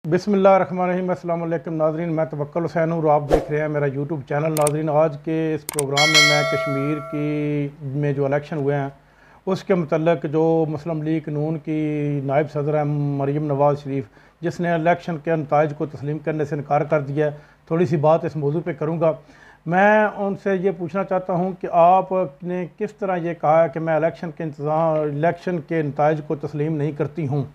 बिस्मिल्लाहिर्रहमानिर्रहीम। अस्सलाम वालेकुम नाज़रीन, मैं तवक्कुल हुसैन हूँ और आप देख रहे हैं मेरा यूट्यूब चैनल। नाज़रीन, आज के इस प्रोग्राम में मैं कश्मीर की में जो इलेक्शन हुए हैं उसके मतलब जो मुस्लिम लीग नून की नायब सदर हैं मरीम नवाज़ शरीफ, जिसने इलेक्शन के नताइज को तस्लीम करने से इनकार कर दिया, थोड़ी सी बात इस मौजू पे करूँगा। मैं उनसे ये पूछना चाहता हूँ कि आपने किस तरह ये कहा है कि मैं इलेक्शन के नताइज को तस्लीम नहीं करती हूँ,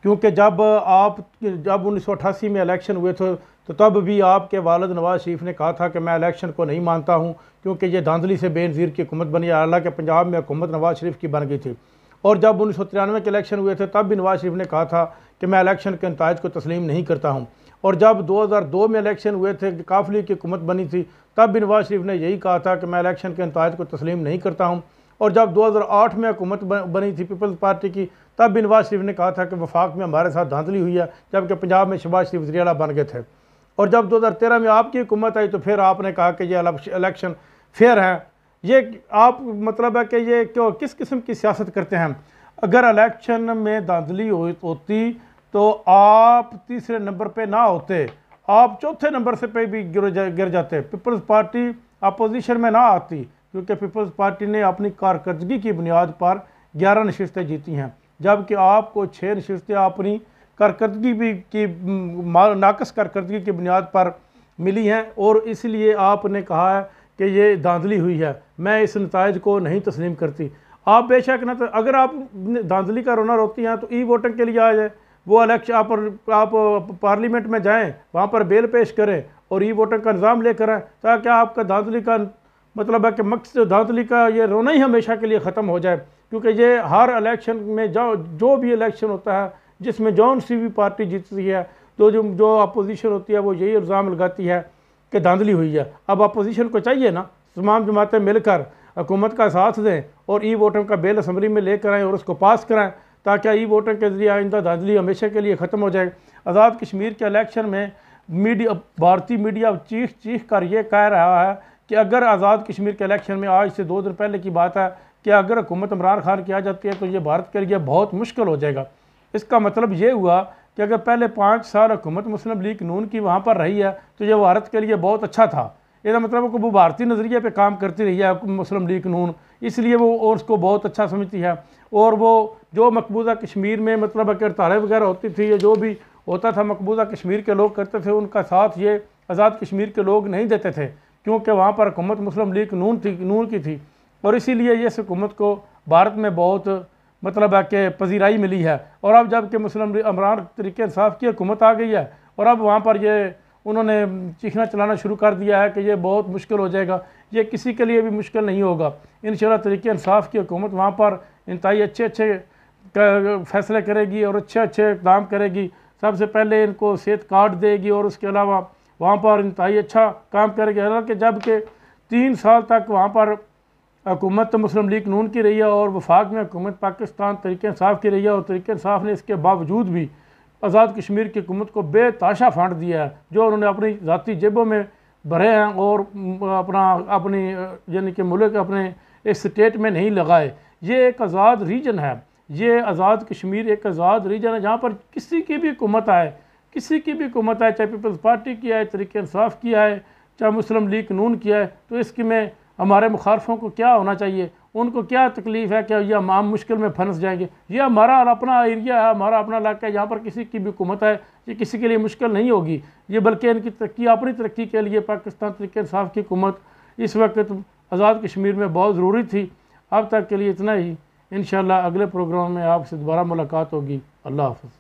क्योंकि जब 1988 में इलेक्शन हुए थे तो तब भी आपके वालिद नवाज़ शरीफ ने कहा था कि मैं इलेक्शन को नहीं मानता हूं, क्योंकि ये धांधली से बेनज़ीर की हुकूमत बनी। हालांकि पंजाब में हुकूमत नवाज़ शरीफ की बन गई थी। और जब 1993 के इलेक्शन हुए थे तब भी नवाज़ शरीफ ने कहा था कि मैं इलेक्शन के नताइज को तस्लीम नहीं करता हूँ। और जब 2002 में इलेक्शन हुए थे, काफिले की हुकूमत बनी थी, तब भी नवाज़ शरीफ ने यही कहा था कि मैं इलेक्शन के नताइज को तस्लीम नहीं करता हूँ। और जब 2008 में हुकूमत बनी थी पीपल्स पार्टी की, तब भी नवाज़ शरीफ ने कहा था कि वफाक में हमारे साथ धांधली हुई है, जबकि पंजाब में शहबाज शरीफ वज़ीर आला बन गए थे। और जब 2013 में आपकी हुकूमत आई तो फिर आपने कहा कि ये इलेक्शन फेयर है। ये आप मतलब है कि ये क्यों, किस किस्म की सियासत करते हैं? अगर इलेक्शन में धांधली होती तो आप तीसरे नंबर पर ना होते, आप चौथे नंबर से पे भी गिर जाते। पीपल्स पार्टी अपोजिशन में ना आती, क्योंकि पीपल्स पार्टी ने अपनी कारकर्दगी की बुनियाद पर 11 नशिस्तें जीती हैं, जबकि आपको 6 नशिस्तें अपनी कारकर्दगी भी की नाकस कारकर्दगी की बुनियाद पर मिली हैं। और इसलिए आपने कहा है कि ये धांधली हुई है। मैं इस नताइज को नहीं तस्लीम करती। आप बेशक ना, तो अगर आप धांधली का रोना रोती हैं तो ई वोटिंग के लिए आ जाए, वो इलेक्शन आप पार्लियामेंट में जाएँ, वहाँ पर बेल पेश करें और ई वोटिंग का निज़ाम लेकर आएँ, ताकि आपका धांधली का मतलब है कि मकसद धांधली का ये रोना ही हमेशा के लिए ख़त्म हो जाए। क्योंकि ये हर इलेक्शन में जो भी इलेक्शन होता है जिसमें जौन सी भी पार्टी जीतती है तो जो अपोजिशन होती है वो यही इल्ज़ाम लगाती है कि धांधली हुई है। अब अपोजिशन को चाहिए ना, तमाम जमातें मिलकर हुकूमत का साथ दें और ई वोटिंग का बिल असम्बली में लेकर आएँ और उसको पास कराएँ, ताकि ई वोटिंग के ज़रिए आइंदा धांधली हमेशा के लिए ख़त्म हो जाए। आज़ाद कश्मीर के इलेक्शन में भारतीय मीडिया चीख कर ये कह रहा है कि अगर आज़ाद कश्मीर के इलेक्शन में, आज से 2 दिन पहले की बात है, कि अगर हुकूमत इमरान खान की आ जाती है तो ये भारत के लिए बहुत मुश्किल हो जाएगा। इसका मतलब ये हुआ कि अगर पहले 5 साल हुकूमत मुस्लिम लीग नून की वहाँ पर रही है तो ये भारत के लिए बहुत अच्छा था। इसका मतलब कि वो भारतीय नज़रिए पे काम करती रही है मुस्लिम लीग नून, इसलिए वो और उसको बहुत अच्छा समझती है। और वो जो मकबूजा कश्मीर में मतलब कि हड़तालें वगैरह होती थी, ये जो भी होता था मकबूजा कश्मीर के लोग करते थे, उनका साथ ये आज़ाद कश्मीर के लोग नहीं देते थे, क्योंकि वहाँ पर हुकूमत मुस्लिम लीग नून की थी। और इसीलिए इस हुकूमत को भारत में बहुत मतलब है कि पजीराई मिली है। और अब जब कि मुस्लिम इमरान तरीके इंसाफ की हुकूमत आ गई है और अब वहाँ पर ये उन्होंने चीखना चलाना शुरू कर दिया है कि ये बहुत मुश्किल हो जाएगा। ये किसी के लिए भी मुश्किल नहीं होगा। इंशाअल्लाह तरीके इंसाफ की हुकूमत वहाँ पर इंतहाई अच्छे फैसले करेगी और अच्छे इक़दाम करेगी। सबसे पहले इनको सेहत कार्ड देगी और उसके अलावा वहाँ पर इंतहाई अच्छा काम करेगी। हालांकि जबकि 3 साल तक वहाँ पर हुकूमत मुस्लिम लीग नून की रही है और वफाक में हुकूमत पाकिस्तान तरीके इंसाफ की रही है, और तरीके इंसाफ ने इसके बावजूद भी आज़ाद कश्मीर की हुकूमत को बेताशा फंड दिया है, जो उन्होंने अपनी ज़ाती जेबों में भरे हैं और अपनी यानी कि मुल्क अपने इस स्टेट में नहीं लगाए। ये एक आज़ाद रीजन है, ये आज़ाद कश्मीर एक आज़ाद रीजन है जहाँ पर किसी की भी हुकूमत आए, चाहे पीपल्स पार्टी की आए, तरीके इंसाफ की आए, चाहे मुस्लिम लीग नून की आए, तो इसकी में हमारे मुखालफों को क्या होना चाहिए, उनको क्या तकलीफ़ है, क्या ये हम मुश्किल में फंस जाएंगे? ये हमारा अपना एरिया है, हमारा अपना इलाका है, यहाँ पर किसी की भी हुकूमत है, ये किसी के लिए मुश्किल नहीं होगी। ये बल्कि इनकी तरक्की, अपनी तरक्की के लिए पाकिस्तान तरीके इंसाफ की हुकूमत इस वक्त आज़ाद कश्मीर में बहुत ज़रूरी थी। अब तक के लिए इतना ही। इंशाअल्लाह अगले प्रोग्राम में आपसे दोबारा मुलाकात होगी। अल्लाह हाफ़िज़।